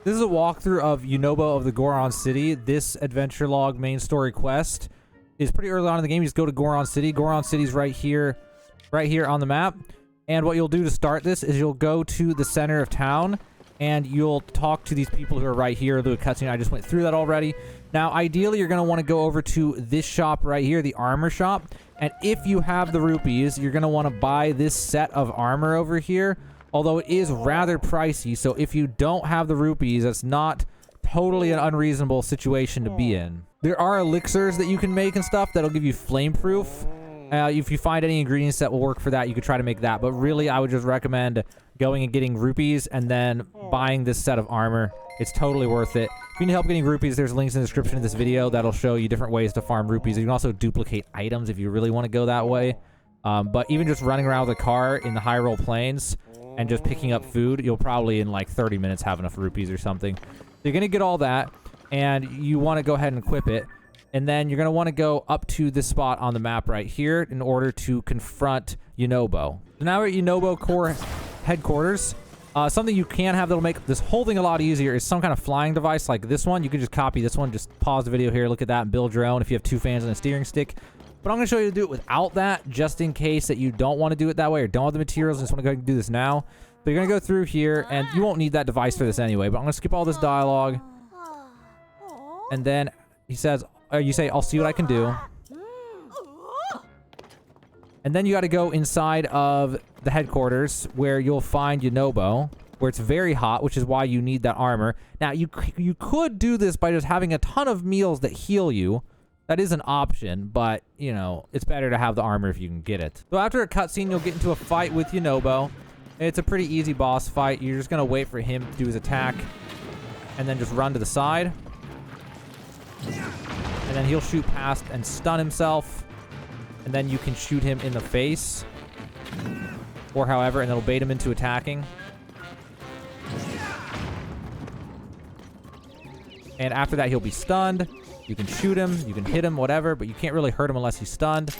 This is a walkthrough of Yunobo of the Goron City. This adventure log main story quest is pretty early on in the game. You just go to Goron City. Goron City's right here on the map. And what you'll do to start this is you'll go to the center of town and you'll talk to these people who are right here. The cutscene, I just went through that already. Now, ideally, you're going to want to go over to this shop right here, the armor shop. And if you have the rupees, you're going to want to buy this set of armor over here. Although it is rather pricey, so if you don't have the rupees, that's not totally an unreasonable situation to be in. There are elixirs that you can make and stuff that'll give you flame-proof. If you find any ingredients that will work for that, you could try to make that. But really, I would just recommend going and getting rupees and then buying this set of armor. It's totally worth it. If you need help getting rupees, there's links in the description of this video that'll show you different ways to farm rupees. You can also duplicate items if you really want to go that way. But even just running around with a car in the high roll plains and just picking up food, you'll probably in like 30 minutes have enough rupees or something. So you're going to get all that, and you want to go ahead and equip it. And then you're going to want to go up to this spot on the map right here in order to confront Yunobo. So now we're at Yunobo Core headquarters. Something you can have that'll make this whole thing a lot easier is some kind of flying device like this one. You can just copy this one. Just pause the video here, look at that, and build your own if you have 2 fans and a steering stick. But I'm going to show you to do it without that, just in case that you don't want to do it that way or don't have the materials and just want to go ahead and do this now. But you're going to go through here, and you won't need that device for this anyway. But I'm going to skip all this dialogue. And then he says, you say, I'll see what I can do. And then you got to go inside of the headquarters where you'll find Yunobo, where it's very hot, which is why you need that armor. Now, you could do this by just having a ton of meals that heal you. That is an option, but, you know, it's better to have the armor if you can get it. So after a cutscene, you'll get into a fight with Yunobo. It's a pretty easy boss fight. You're just going to wait for him to do his attack and then just run to the side. And then he'll shoot past and stun himself. And then you can shoot him in the face. Or however, and it'll bait him into attacking. And after that, he'll be stunned. You can shoot him, you can hit him, whatever, but you can't really hurt him unless he's stunned.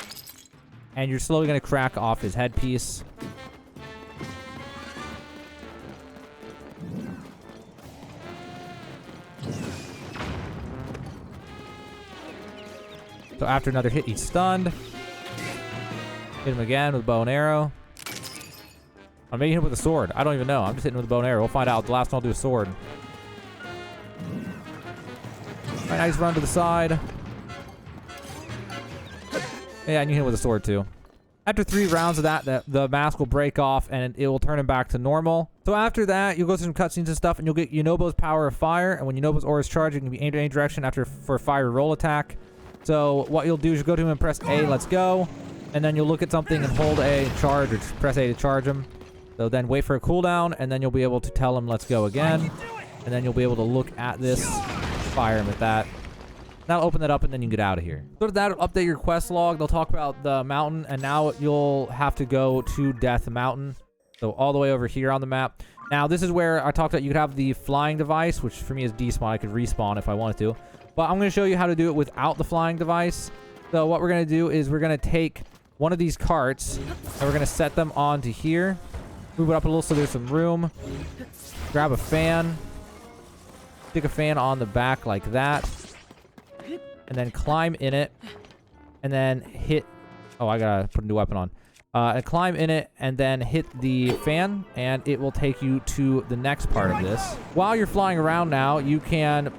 And you're slowly going to crack off his headpiece. So after another hit, he's stunned. Hit him again with a bow and arrow. I'm making him with a sword. I don't even know. I'm just hitting him with a bow and arrow. We'll find out. The last one I'll do a sword. Alright, nice run to the side. Yeah, and you hit him with a sword too. After 3 rounds of that, the mask will break off and it will turn him back to normal. So after that, you'll go through some cutscenes and stuff, and you'll get Yunobo's power of fire. And when Yunobo's aura is charged, it can be aimed in any direction for a fire roll attack. So what you'll do is you'll go to him and press A, let's go. And then you'll look at something and hold A to charge, or just press A to charge him. So then wait for a cooldown, and then you'll be able to tell him, let's go again. And then you'll be able to look at this, fire him with that. That'll open that up, and then you can get out of here. So that'll update your quest log. They'll talk about the mountain, and now you'll have to go to Death Mountain. So all the way over here on the map. Now, this is where I talked about you could have the flying device, which for me is despawn. I could respawn if I wanted to. But I'm going to show you how to do it without the flying device. So what we're going to do is we're going to take one of these carts, and we're going to set them onto here. Move it up a little so there's some room. Grab a fan. Stick a fan on the back like that. And then climb in it. And then hit... Oh, I gotta put a new weapon on. And climb in it and then hit the fan. And it will take you to the next part of this. While you're flying around now, you can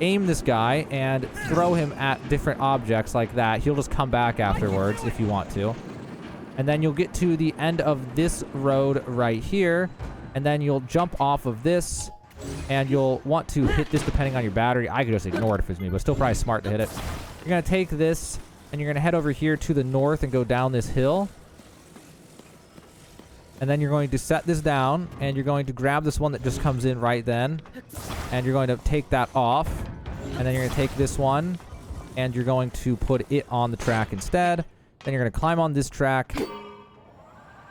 aim this guy and throw him at different objects like that. He'll just come back afterwards if you want to. And then you'll get to the end of this road right here. And then you'll jump off of this. And you'll want to hit this depending on your battery. I could just ignore it if it's me, but still probably smart to hit it. You're going to take this, and you're going to head over here to the north and go down this hill. And then you're going to set this down, and you're going to grab this one that just comes in right then. And you're going to take that off. And then you're going to take this one, and you're going to put it on the track instead. Then you're going to climb on this track. And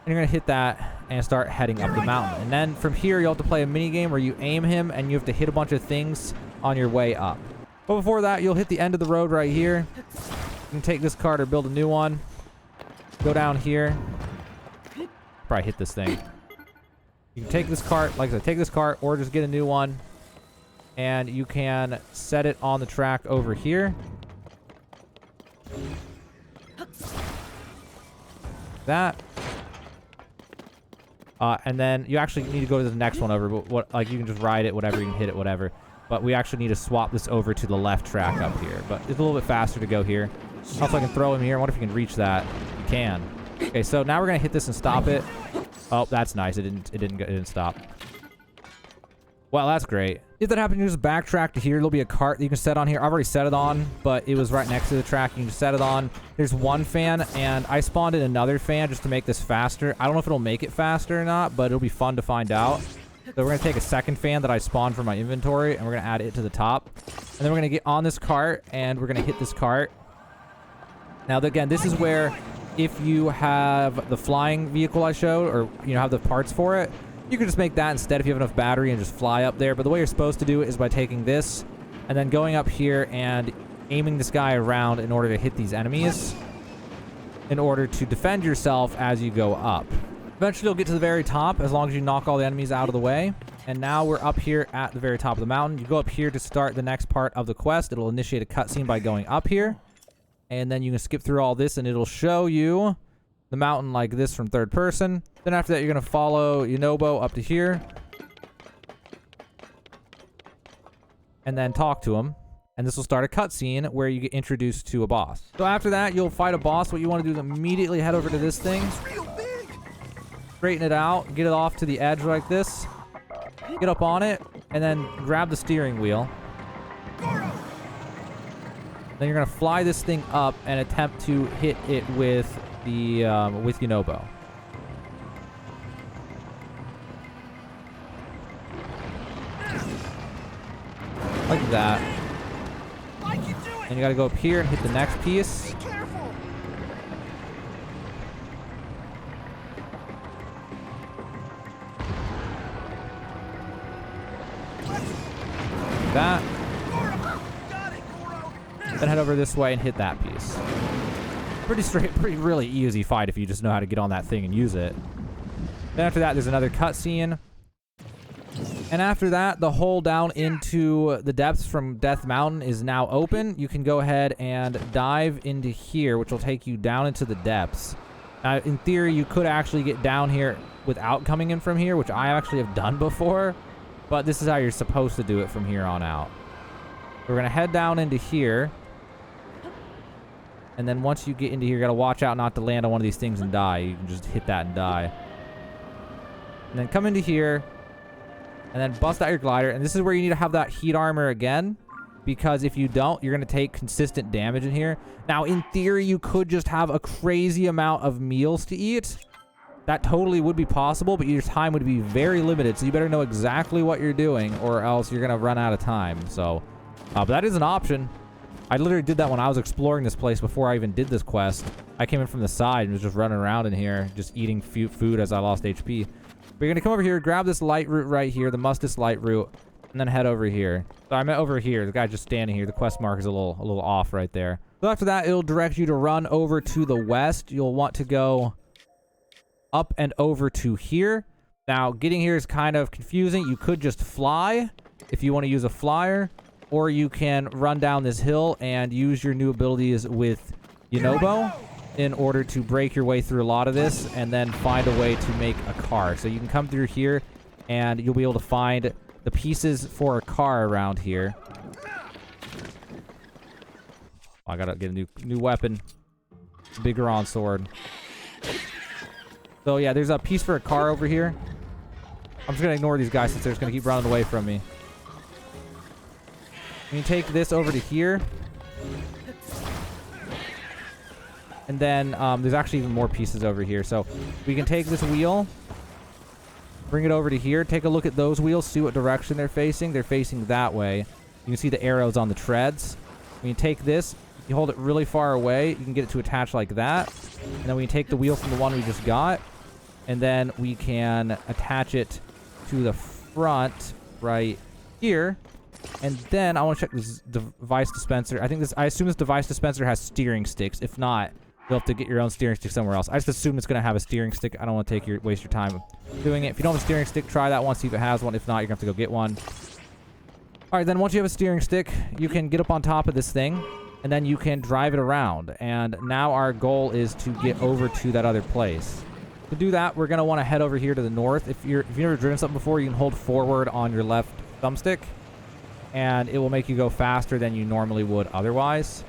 you're going to hit that and start heading up the mountain. And then from here, you'll have to play a mini game where you aim him and you have to hit a bunch of things on your way up. But before that, you'll hit the end of the road right here. You can take this cart or build a new one. Go down here. Probably hit this thing. You can take this cart, like I said, take this cart or just get a new one. and you can set it on the track over here. That. And then you actually need to go to the next one over, but like you can just ride it, whatever, you can hit it, whatever. But we actually need to swap this over to the left track up here. But it's a little bit faster to go here. Also, I can throw him here. I wonder if you can reach that. You can. Okay, so now we're gonna hit this and stop it. Oh, that's nice. It didn't stop. Well, that's great. If that happens, you just backtrack to here. There'll be a cart that you can set on here. I've already set it on, but it was right next to the track. You can just set it on. There's one fan, and I spawned in another fan just to make this faster. I don't know if it'll make it faster or not, but it'll be fun to find out. So we're going to take a second fan that I spawned from my inventory, and we're going to add it to the top. And then we're going to get on this cart, and we're going to hit this cart. Now, again, this is where if you have the flying vehicle I showed, or you know have the parts for it, you can just make that instead if you have enough battery and just fly up there. But the way you're supposed to do it is by taking this and then going up here and aiming this guy around in order to hit these enemies in order to defend yourself as you go up. Eventually, you'll get to the very top as long as you knock all the enemies out of the way. And now we're up here at the very top of the mountain. You go up here to start the next part of the quest. It'll initiate a cutscene by going up here. And then you can skip through all this, and it'll show you the mountain like this from third person. Then after that, you're going to follow Yunobo up to here. And then talk to him. And this will start a cutscene where you get introduced to a boss. So after that, you'll fight a boss. What you want to do is immediately head over to this thing. Straighten it out. Get it off to the edge like this. Get up on it. And then grab the steering wheel. Then you're going to fly this thing up and attempt to hit it with the with Yunobo. Like that. And you got to go up here and hit the next piece. That. Then head over this way and hit that piece. Pretty really easy fight if you just know how to get on that thing and use it. Then after that, there's another cutscene. And after that, the hole down into the depths from Death Mountain is now open. You can go ahead and dive into here, which will take you down into the depths. Now, in theory, you could actually get down here without coming in from here, which I actually have done before. But this is how you're supposed to do it from here on out. We're going to head down into here. And then once you get into here, you got to watch out not to land on one of these things and die. You can just hit that and die. And then come into here. And then bust out your glider. And this is where you need to have that heat armor again. Because if you don't, you're going to take consistent damage in here. Now, in theory, you could just have a crazy amount of meals to eat. That totally would be possible, but your time would be very limited. So you better know exactly what you're doing, or else you're going to run out of time. So, but that is an option. I literally did that when I was exploring this place before I even did this quest. I came in from the side and was just running around in here, just eating food as I lost HP. But you're going to come over here, grab this light root right here, the Mustus light root, and then head over here. So I meant over here. The guy's just standing here. The quest mark is a little off right there. So after that, it'll direct you to run over to the west. You'll want to go up and over to here. Now, getting here is kind of confusing. You could just fly if you want to use a flyer, or you can run down this hill and use your new abilities with Yunobo in order to break your way through a lot of this and then find a way to make a car. So you can come through here and you'll be able to find the pieces for a car around here. I gotta get a new weapon. Big Goron sword. So yeah, there's a piece for a car over here. I'm just gonna ignore these guys since they're just gonna keep running away from me. You can take this over to here. And then there's actually even more pieces over here. So we can take this wheel, bring it over to here, take a look at those wheels, see what direction they're facing. They're facing that way. You can see the arrows on the treads. We can take this, you hold it really far away, you can get it to attach like that. And then we can take the wheel from the one we just got, and then we can attach it to the front right here. And then I want to check this device dispenser. I assume this device dispenser has steering sticks. If not, you'll have to get your own steering stick somewhere else. I just assume it's going to have a steering stick. I don't want to waste your time doing it. If you don't have a steering stick, try that one, see if it has one. If not, you're going to have to go get one. All right, then once you have a steering stick, you can get up on top of this thing, and then you can drive it around. And now our goal is to get over to that other place. To do that, we're going to want to head over here to the north. If you've never driven something before, you can hold forward on your left thumbstick, and it will make you go faster than you normally would otherwise.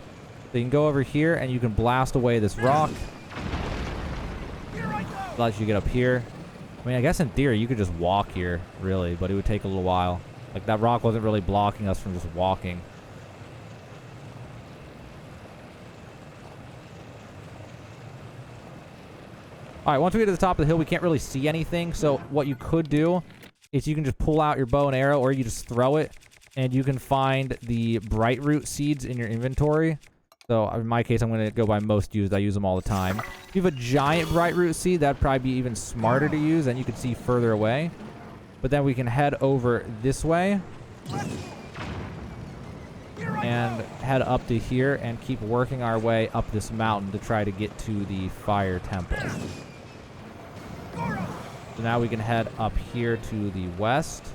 So you can go over here, and you can blast away this rock. Lets you get up here. I mean, I guess in theory, you could just walk here, really, but it would take a little while. Like, that rock wasn't really blocking us from just walking. All right, once we get to the top of the hill, we can't really see anything. So what you could do is you can just pull out your bow and arrow, or you just throw it, and you can find the bright root seeds in your inventory. So in my case, I'm going to go by most used. I use them all the time. If you have a giant bright root seed, that'd probably be even smarter to use, and you can see further away. But then we can head over this way and head up to here and keep working our way up this mountain to try to get to the fire temple. So now we can head up here to the west.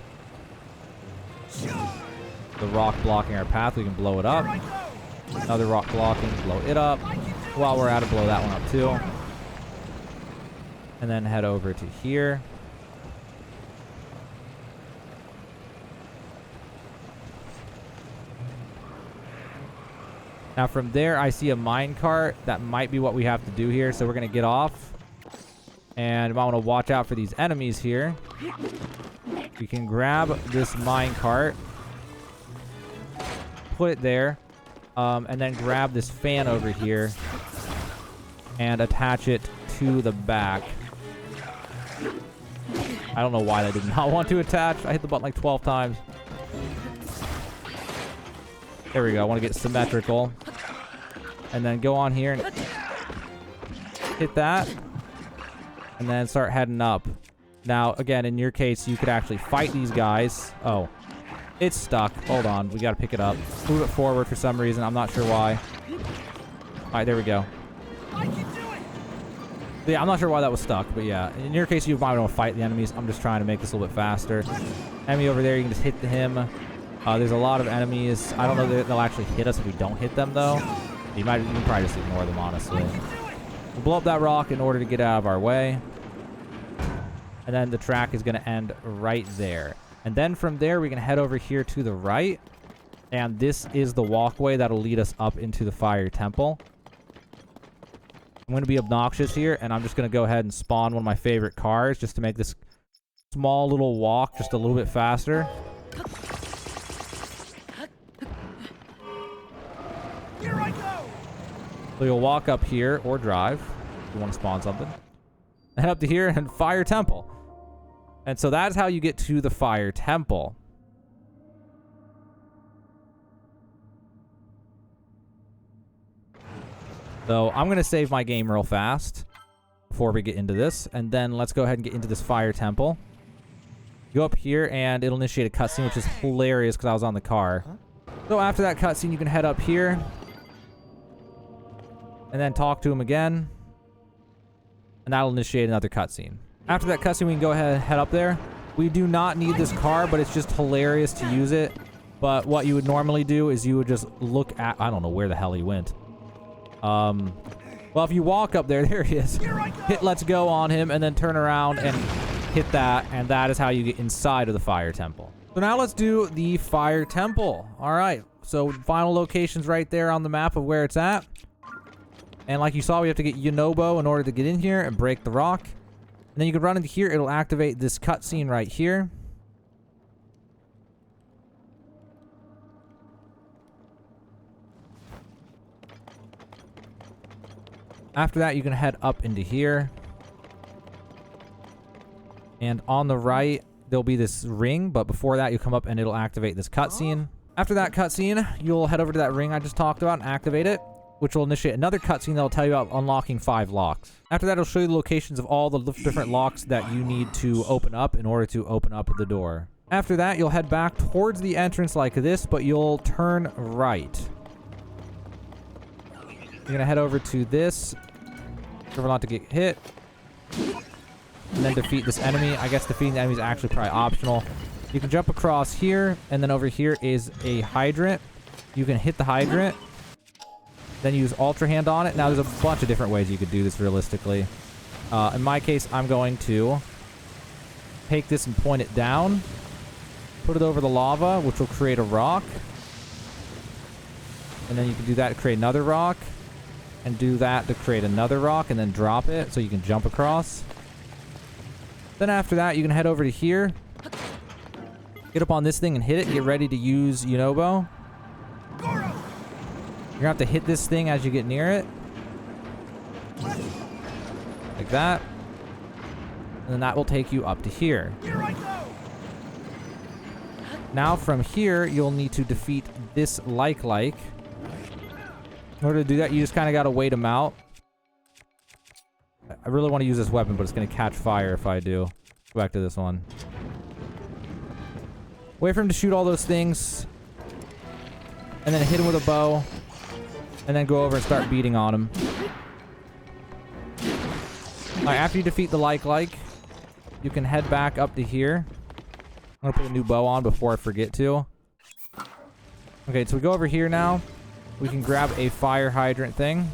The rock blocking our path, we can blow it up. Another rock blocking, blow it up. While we're at it, blow that one up too. And then head over to here. Now from there, I see a minecart. That might be what we have to do here. So we're going to get off. And you might want to watch out for these enemies here. We can grab this minecart. Put it there. And then grab this fan over here. And attach it to the back. I don't know why that did not want to attach. I hit the button like 12 times. There we go. I want to get symmetrical. And then go on here and hit that. And then start heading up. Now, again, in your case, you could actually fight these guys. Oh, it's stuck. Hold on. We got to pick it up. Move it forward for some reason. I'm not sure why. All right, there we go. Yeah, I'm not sure why that was stuck, but yeah. In your case, you might want to fight the enemies. I'm just trying to make this a little bit faster. Enemy over there, you can just hit him. There's a lot of enemies. I don't know that they'll actually hit us if we don't hit them, though. You can probably just ignore them, honestly. We'll blow up that rock in order to get out of our way. And then the track is going to end right there. And then from there, we can head over here to the right. And this is the walkway that'll lead us up into the fire temple. I'm going to be obnoxious here, and I'm just going to go ahead and spawn one of my favorite cars just to make this small little walk just a little bit faster. Here I go. So you'll walk up here, or drive, if you want to spawn something. Head up to here and fire temple. And so that's how you get to the fire temple. So I'm going to save my game real fast before we get into this. And then let's go ahead and get into this fire temple. Go up here and it'll initiate a cutscene, which is hilarious because I was on the car. So after that cutscene, you can head up here. And then talk to him again. And that'll initiate another cutscene. After that cutscene, we can go ahead and head up there. We do not need this car, but it's just hilarious to use it. But what you would normally do is you would just look at... I don't know where the hell he went. Well, if you walk up there, there he is. Hit let's go on him and then turn around and hit that. And that is how you get inside of the fire temple. So now let's do the fire temple. All right. So final location's right there on the map of where it's at. And like you saw, we have to get Yunobo in order to get in here and break the rock. And then you can run into here. It'll activate this cutscene right here. After that, you can head up into here. And on the right, there'll be this ring. But before that, you come up and it'll activate this cutscene. After that cutscene, you'll head over to that ring I just talked about and activate it, which will initiate another cutscene that'll tell you about unlocking 5 locks. After that, it'll show you the locations of all the different locks that you need to open up in order to open up the door. After that, you'll head back towards the entrance like this, but you'll turn right. You're going to head over to this. Careful not to get hit. And then defeat this enemy. I guess defeating the enemy is actually probably optional. You can jump across here, and then over here is a hydrant. You can hit the hydrant, then use Ultra Hand on it. Now, there's a bunch of different ways you could do this realistically. In my case, I'm going to take this and point it down, put it over the lava, which will create a rock. And then you can do that to create another rock, and do that to create another rock, and then drop it so you can jump across. Then after that, you can head over to here, get up on this thing and hit it, get ready to use Yunobo. You're gonna have to hit this thing as you get near it. Like that. And then that will take you up to here. Here I go. Now from here, you'll need to defeat this like. In order to do that, you just kind of got to wait him out. I really want to use this weapon, but it's going to catch fire if I do. Go back to this one. Wait for him to shoot all those things. And then hit him with a bow. And then go over and start beating on him. Alright, after you defeat the like, you can head back up to here. I'm going to put a new bow on before I forget to. Okay, so we go over here now. We can grab a fire hydrant thing.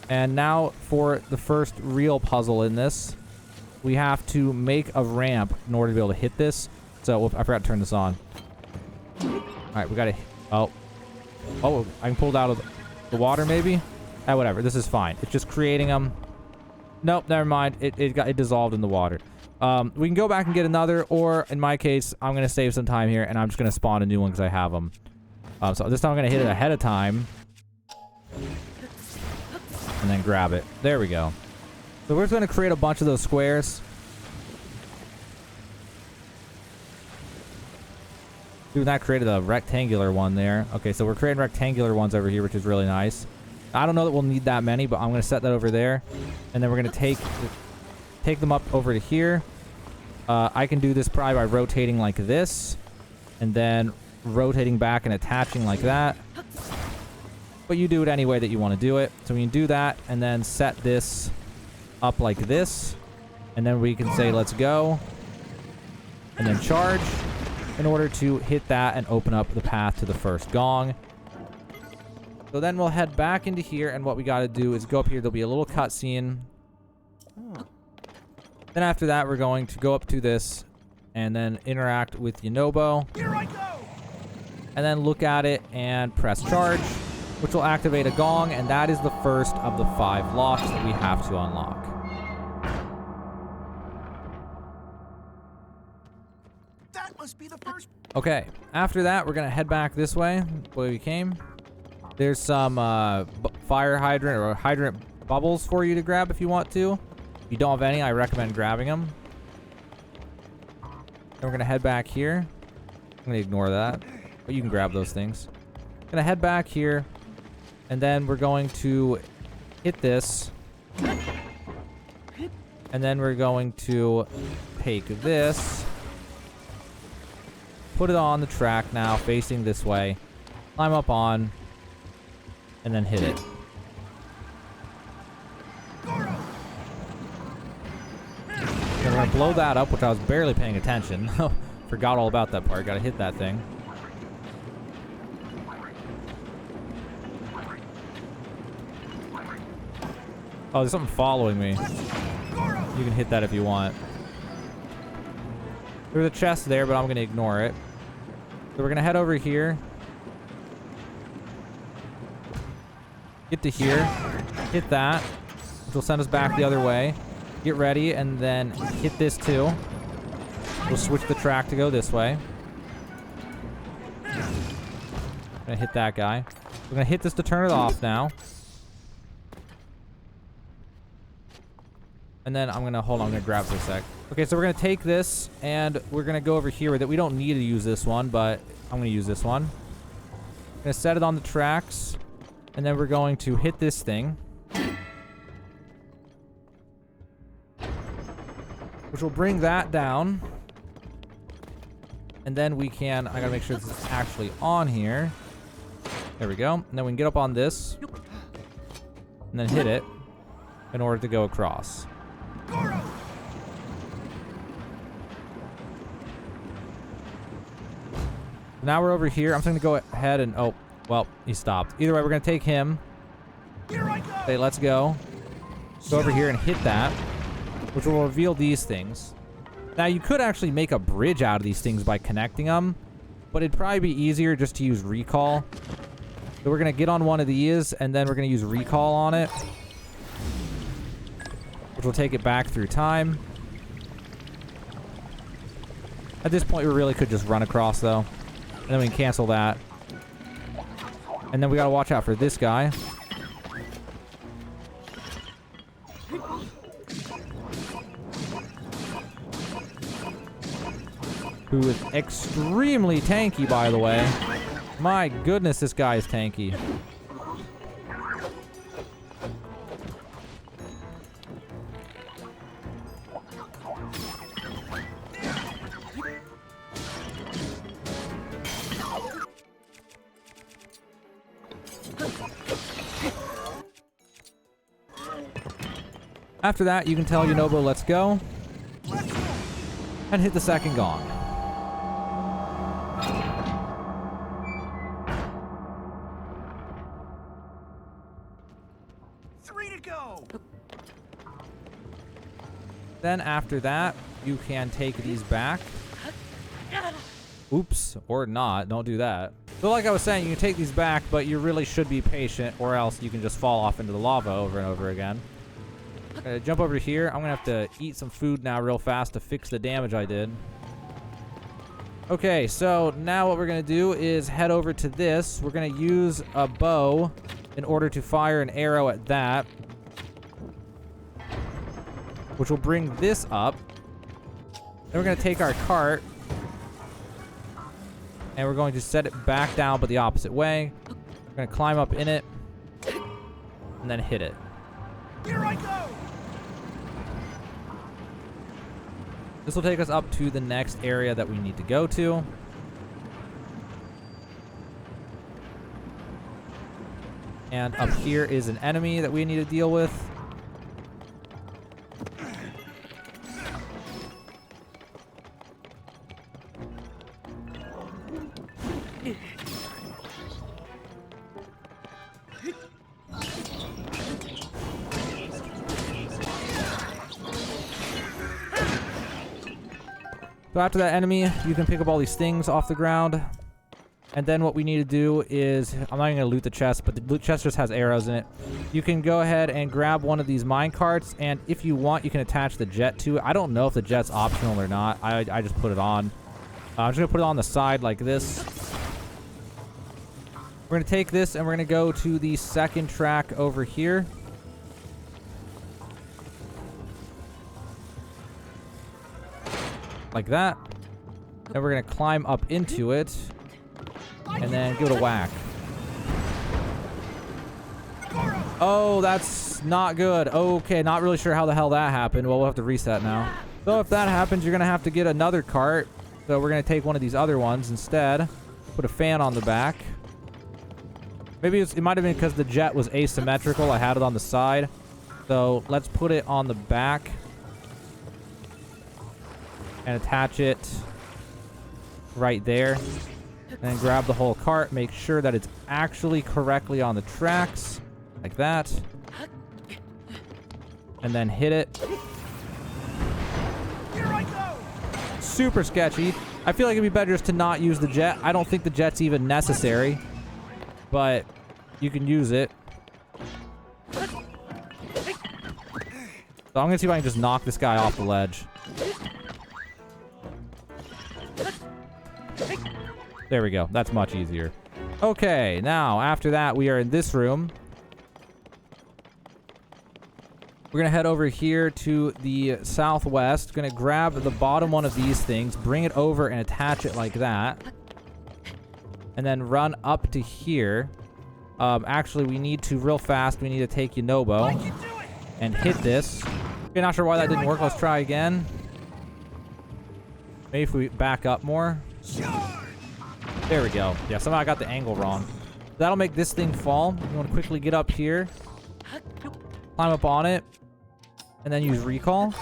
And now for the first real puzzle in this, we have to make a ramp in order to be able to hit this. So I forgot to turn this on. Alright, we gotta... Oh, I can pull it out of the water maybe? Whatever, this is fine. It's just creating them. Nope, never mind. It dissolved in the water. We can go back and get another, or in my case, I'm gonna save some time here and I'm just gonna spawn a new one because I have them. So this time I'm gonna hit it ahead of time. And then grab it. There we go. So we're just gonna create a bunch of those squares. Dude, that created a rectangular one there. Okay, so we're creating rectangular ones over here, which is really nice. I don't know that we'll need that many, but I'm gonna set that over there. And then we're gonna take them up over to here. I can do this probably by rotating like this. And then rotating back and attaching like that. But you do it any way that you want to do it. So we can do that and then set this up like this. And then we can say, let's go. And then charge in order to hit that and open up the path to the first gong. So then we'll head back into here. And what we got to do is go up here. There'll be a little cutscene. Then after that, we're going to go up to this and then interact with Yunobo. Here I go. And then look at it and press charge, which will activate a gong, and that is the first of the 5 locks that we have to unlock. That must be the first. Okay, after that, we're going to head back this way, the way we came. There's some fire hydrant or hydrant bubbles for you to grab if you want to. If you don't have any, I recommend grabbing them. Then we're going to head back here. I'm going to ignore that. But you can grab those things. Gonna head back here, and then we're going to hit this, and then we're going to take this, put it on the track now, facing this way, climb up on, and then hit it. And we're gonna blow that up, which I was barely paying attention. Forgot all about that part. Gotta hit that thing. Oh, there's something following me. You can hit that if you want. There's a chest there, but I'm going to ignore it. So we're going to head over here. Get to here. Hit that, which will send us back the other way. Get ready, and then hit this too. We'll switch the track to go this way. Gonna hit that guy. We're gonna hit this to turn it off now. And then I'm gonna hold on, I'm gonna grab for a sec. Okay, so we're gonna take this and we're gonna go over here with it. We don't need to use this one, but I'm gonna use this one. Gonna set it on the tracks, and then we're going to hit this thing, which will bring that down. And then we can, I gotta make sure this is actually on here. There we go. And then we can get up on this and then hit it in order to go across. Now we're over here. I'm just going to go ahead and... Oh, well, he stopped. Either way, we're going to take him. Here I go. Say, let's go. Go over here and hit that, which will reveal these things. Now, you could actually make a bridge out of these things by connecting them, but it'd probably be easier just to use recall. So we're going to get on one of these, and then we're going to use recall on it, which will take it back through time. At this point, we really could just run across, though. And then we can cancel that. And then we got to watch out for this guy. Who is extremely tanky, by the way. My goodness, this guy is tanky. After that, you can tell Yunobo, let's go. And hit the second gong. Then after that, you can take these back. Oops, or not. Don't do that. So like I was saying, you can take these back, but you really should be patient, or else you can just fall off into the lava over and over again. Gonna jump over here. I'm gonna have to eat some food now real fast to fix the damage I did. Okay, so now what we're gonna do is head over to this. We're gonna use a bow in order to fire an arrow at that, which will bring this up. Then we're going to take our cart, and we're going to set it back down, but the opposite way. We're going to climb up in it, and then hit it. Here I go. This will take us up to the next area that we need to go to. And up here is an enemy that we need to deal with. So after that enemy, you can pick up all these things off the ground. And then what we need to do is, I'm not even going to loot the chest, but the loot chest just has arrows in it. You can go ahead and grab one of these mine carts, and if you want, you can attach the jet to it. I don't know if the jet's optional or not. I just put it on. I'm just going to put it on the side like this. We're going to take this, and we're going to go to the second track over here. Like that. And we're going to climb up into it. And then give it a whack. Oh, that's not good. Okay, not really sure how the hell that happened. Well, we'll have to reset now. So if that happens, you're going to have to get another cart. So we're going to take one of these other ones instead. Put a fan on the back. Maybe it might have been because the jet was asymmetrical. I had it on the side. So let's put it on the back. And attach it right there. And then grab the whole cart. Make sure that it's actually correctly on the tracks. Like that. And then hit it. Here I go. Super sketchy. I feel like it'd be better just to not use the jet. I don't think the jet's even necessary. But you can use it. So I'm going to see if I can just knock this guy off the ledge. There we go. That's much easier. Okay, now after that, we are in this room. We're going to head over here to the southwest. Going to grab the bottom one of these things, bring it over and attach it like that. And then run up to here. Actually, we need to, real fast, we need to take Yunobo and hit this. Okay, not sure why that didn't work. Let's try again. Maybe if we back up more. There we go. Yeah, somehow I got the angle wrong. That'll make this thing fall. You want to quickly get up here. Climb up on it. And then use recall.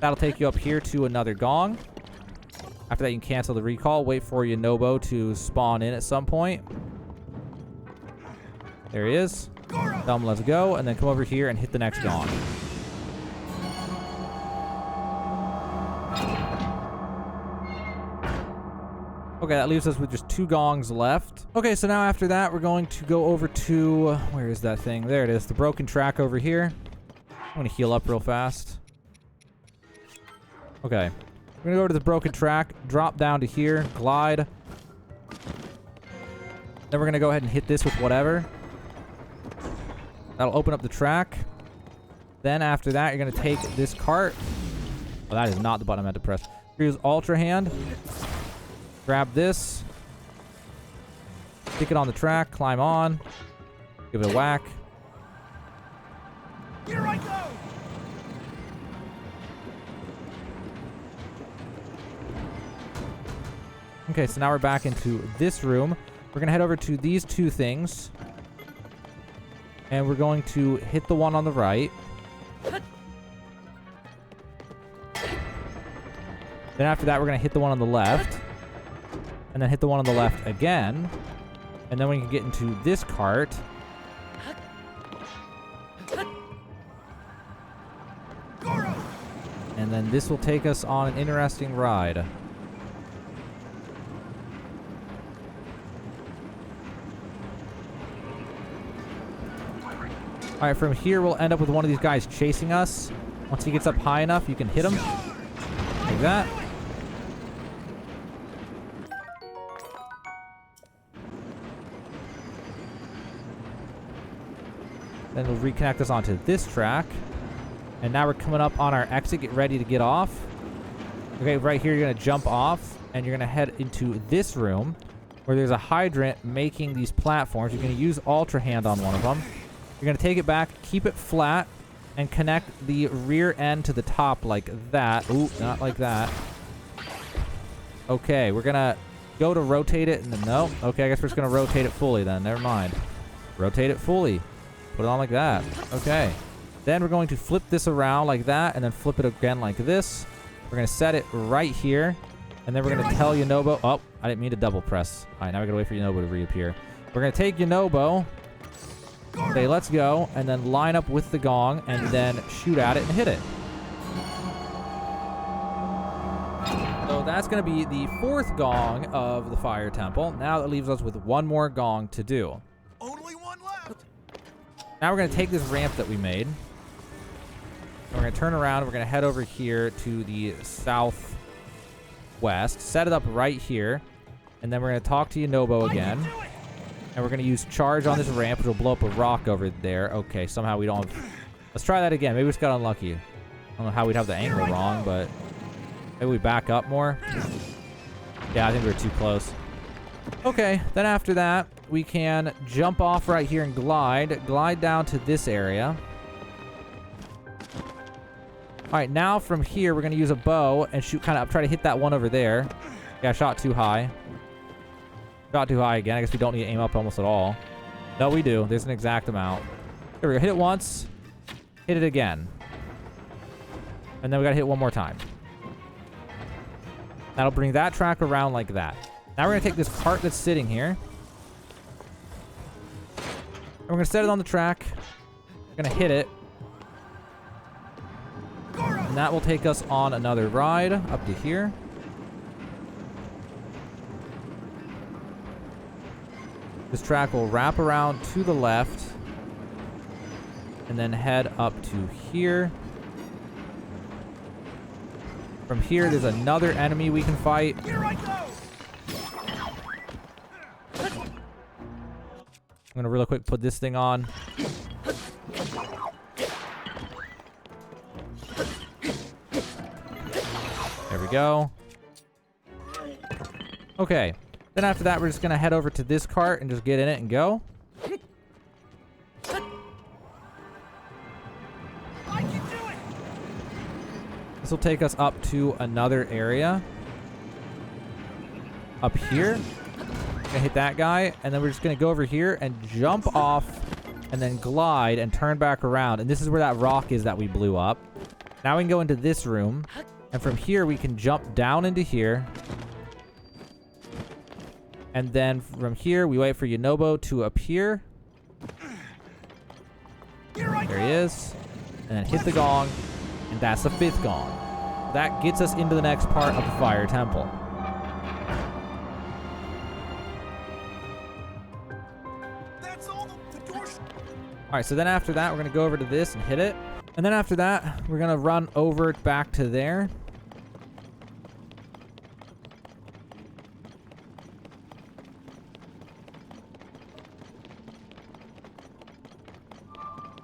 That'll take you up here to another gong. After that, you can cancel the recall. Wait for Yunobo to spawn in at some point. There he is. Tell him let's go, and then come over here and hit the next gong. Okay, that leaves us with just 2 gongs left. Okay, so now after that, we're going to go over to... where is that thing? There it is. The broken track over here. I'm going to heal up real fast. Okay. We're going to go over to the broken track, drop down to here, glide. Then we're going to go ahead and hit this with whatever. That'll open up the track. Then after that, you're going to take this cart. Oh, that is not the button I meant to press. Use Ultra Hand. Grab this. Stick it on the track. Climb on. Give it a whack. Here I go! Okay, so now we're back into this room. We're going to head over to these 2 things. And we're going to hit the one on the right. Then after that, we're going to hit the one on the left. And then hit the one on the left again. And then we can get into this cart. And then this will take us on an interesting ride. Alright, from here we'll end up with one of these guys chasing us. Once he gets up high enough, you can hit him. Like that. Then we'll reconnect us onto this track. And now we're coming up on our exit. Get ready to get off. Okay, right here you're going to jump off. And you're going to head into this room where there's a hydrant making these platforms. You're going to use Ultra Hand on one of them. You're going to take it back, keep it flat, and connect the rear end to the top like that. Ooh, not like that. Okay, we're going to go to rotate it. And then, no. Okay, I guess we're just going to rotate it fully then. Never mind. Rotate it fully. Put it on like that. Okay. Then we're going to flip this around like that, and then flip it again like this. We're going to set it right here. And then we're going to tell Yunobo... Oh, I didn't mean to double press. All right, now we're going to wait for Yunobo to reappear. We're going to take Yunobo, say, let's go, and then line up with the gong, and then shoot at it and hit it. So that's going to be the 4th gong of the Fire Temple. Now that leaves us with 1 more gong to do. Only one left! Now we're going to take this ramp that we made. We're going to turn around, and we're going to head over here to the southwest. Set it up right here. And then we're going to talk to Yunobo again. And we're going to use charge on this ramp, which will blow up a rock over there. Okay, somehow we don't have... Let's try that again. Maybe we just got unlucky. I don't know how we'd have the angle wrong, but... Maybe we back up more. Yeah, I think we were too close. Okay, then after that, we can jump off right here and glide. Glide down to this area. Alright, now from here, we're going to use a bow and shoot kind of up. Try to hit that one over there. Yeah, I shot too high. Shot too high again. I guess we don't need to aim up almost at all. No, we do. There's an exact amount. There we go. Hit it once. Hit it again. And then we got to hit it one more time. That'll bring that track around like that. Now we're going to take this cart that's sitting here. And we're going to set it on the track. We're going to hit it. And that will take us on another ride up to here. This track will wrap around to the left. And then head up to here. From here, there's another enemy we can fight. Here I go! I'm going to real quick put this thing on. There we go. Okay. Then after that, we're just going to head over to this cart and just get in it and go. I can do it! This will take us up to another area. Up here. Gonna hit that guy, and then we're just gonna go over here and jump off and then glide and turn back around. And this is where that rock is that we blew up. Now we can go into this room. And from here, we can jump down into here. And then from here, we wait for Yunobo to appear. There he is. And then hit the gong. And that's the 5th gong. That gets us into the next part of the Fire Temple. That's all the doors. Alright, so then after that, we're going to go over to this and hit it. And then after that, we're going to run over back to there.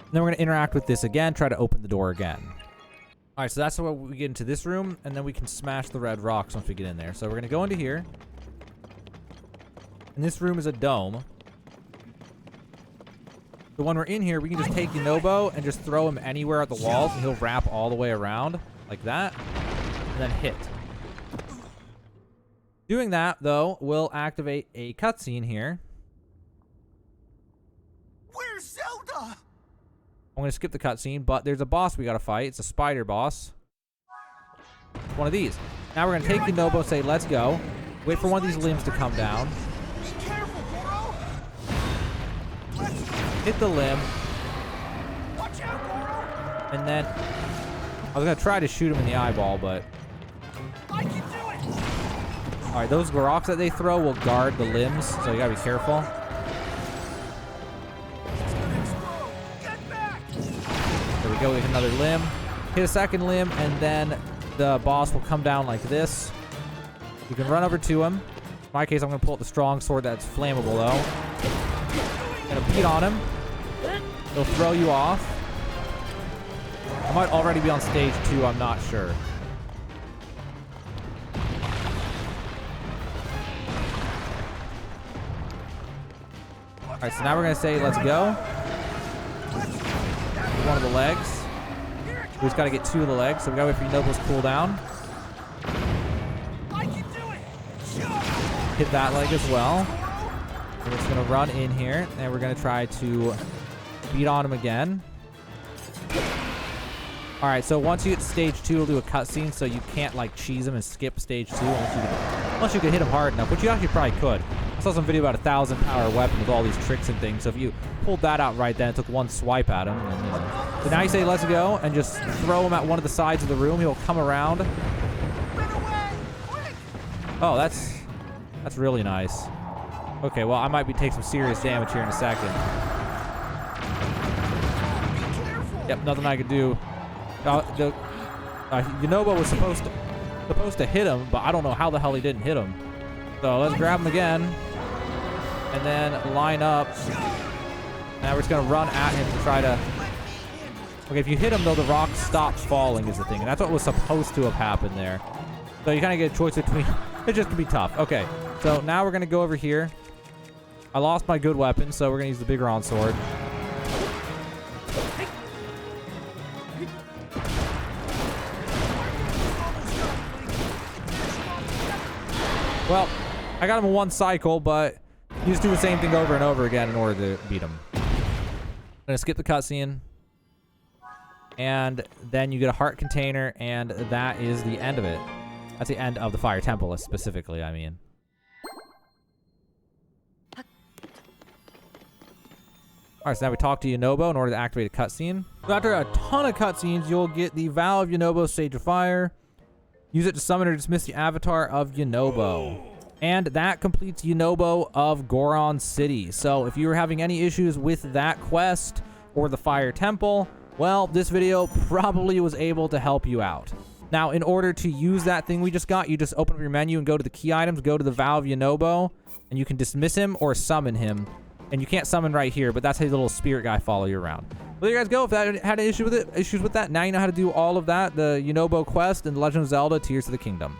And then we're going to interact with this again, try to open the door again. Alright, so that's how we get into this room, and then we can smash the red rocks once we get in there. So we're going to go into here. And this room is a dome. So when we're in here, we can just take Yunobo and just throw him anywhere at the walls, and he'll wrap all the way around, like that, and then hit. Doing that, though, will activate a cutscene here. Where's Zelda? I'm going to skip the cutscene, but there's a boss we got to fight. It's a spider boss. One of these. Now we're going to take Yunobo and say, let's go. Wait for one of these limbs to come down. Be careful, Goro. Hit the limb. Watch out, Goro. And then I was going to try to shoot him in the eyeball, but... I can do it. Alright, those rocks that they throw will guard the limbs, so you got to be careful. It's gonna explode. Get back. There we go, we hit another limb. Hit a second limb, and then the boss will come down like this. You can run over to him. In my case, I'm going to pull out the strong sword that's flammable, though. Gonna beat on him. He'll throw you off. I might already be on stage 2, I'm not sure. Alright, so now we're going to say, let's go. One of the legs. We just got to get 2 of the legs, so we got to wait for Yunobo's cooldown. I can do it. Hit that leg as well. We're just going to run in here, and we're going to try to beat on him again. Alright, so once you get to stage 2, it'll do a cutscene, so you can't, like, cheese him and skip stage 2 unless you can hit him hard enough, which you actually probably could. I saw some video about a 1,000-power weapon with all these tricks and things, so if you pulled that out right then, it took one swipe at him. And, you know. So now you say, let's go, and just throw him at one of the sides of the room. He'll come around. Run away. Quick. Oh, that's really nice. Okay, well, I might take some serious damage here in a second. Be careful. Yep, nothing I could do. Yunobo was supposed to hit him, but I don't know how the hell he didn't hit him. So let's grab him again, and then line up. Now we're just gonna run at him to try to. Okay, if you hit him though, the rock stops falling is the thing, and that's what was supposed to have happened there. So you kind of get a choice between. It just can be tough. Okay, so now we're gonna go over here. I lost my good weapon, so we're gonna use the Goron sword. Well, I got him in one cycle, but you just do the same thing over and over again in order to beat him. I'm gonna skip the cutscene, and then you get a heart container, and that is the end of it. That's the end of the Fire Temple, specifically, I mean. Alright, so now we talk to Yunobo in order to activate a cutscene. So after a ton of cutscenes, you'll get the Vow of Yunobo Stage of Fire. Use it to summon or dismiss the avatar of Yunobo. And that completes Yunobo of Goron City. So if you were having any issues with that quest or the Fire Temple, well, this video probably was able to help you out. Now, in order to use that thing we just got, you just open up your menu and go to the key items, go to the Vow of Yunobo, and you can dismiss him or summon him. And you can't summon right here, but that's how the little spirit guy follow you around. Well, there you guys go. If that had an issue with it, issues with that, now you know how to do all of that, the Yunobo quest and Legend of Zelda Tears of the Kingdom.